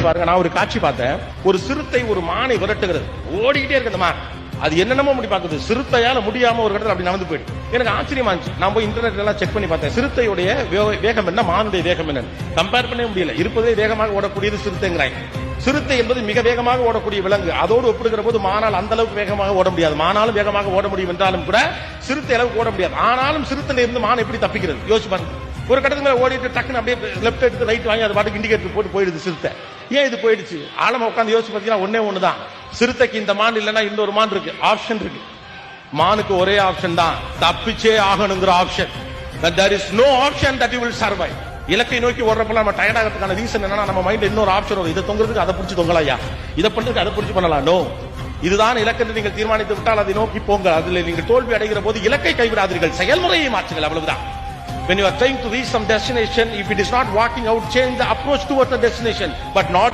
பாருங்க. நான் ஒரு காட்சி பார்த்தேன். ஒரு சிறுத்தை ஒரு மானை விரட்டுகிறது. ஓடிக்கிட்டே இருக்கு அந்த மான். அது என்னென்னமோ முடி பாக்குது. சிறுத்தையால முடியாம ஒரு இடத்துல அப்படி நடந்து போயிடுது. எனக்கு ஆச்சரியமா இருந்துச்சு. நான் போய் இன்டர்நெட்ல எல்லாம் செக் பண்ணி பார்த்தேன். சிறுத்தையுடைய வேகம் என்ன, மானுடைய வேகம் என்ன கம்பேர் பண்ணவே முடியல. இருப்பதே வேகமாக ஓடக்கூடியது சிறுத்தைங்கிறாங்க. சிறுத்தை என்பது மிக வேகமாக ஓடக்கூடிய விலங்கு. அதோடு ஒப்பிடுகிற போது மானால் அந்த அளவுக்கு வேகமாக ஓட முடியாது. மானாலும் வேகமாக ஓட முடியும் என்றாலும் கூட சிறுத்தை அளவுக்கு ஓட முடியாது. ஆனாலும் சிறுத்தையில இருந்து மான் எப்படி தப்பிக்கிறது யோசிச்சு பாருங்க. ஒரு கட்டத்துக்கு மேல ஓடிட்டு டக்குன்னு அப்படியே லெப்ட் எடுத்து ரைட் வாங்கி அது பாட்டுக்கு இண்டிகேட்டர் போட்டு போயிடுது சிறுத்தை. ஏன் இது போயிடுச்சு? ஆழமா உட்காந்து யோசிச்சு பார்த்தீங்கன்னா ஒன்னே ஒண்ணுதான். சிறுத்தைக்கு இந்த மான் இல்லைன்னா இன்னொரு மான் இருக்கு, ஆப்ஷன் இருக்கு. மானுக்கு ஒரே ஆப்ஷன் தான், தப்பிச்சே ஆகணுங்கிற option. there is no option that you will survive. இலக்கை நோக்கி ஓடுறப்பலாம் நம்ம டயர்ட் ஆகிறதுக்கான ரீசன் என்னன்னா நம்ம மைண்ட்ல இன்னொரு ஆப்ஷன் வரும். இதை தொங்குறதுக்கு அதை பிடிச்சி தொங்கலாயா, இதை பண்றதுக்கு அதை பிடிச்சி பண்ணலாம். நோ, இதுதான் இலக்கு என்று நீங்கள் தீர்மானித்து விட்டால் அதை நோக்கி போங்க. அதில் நீங்கள் தோல்வி அடைகிற போது இலக்கை கைவிடாதீர்கள், செயல்முறையை மாற்றுங்கள், அவ்வளவுதான். When you are trying to reach some destination, if it is not working out, change the approach towards the destination, but not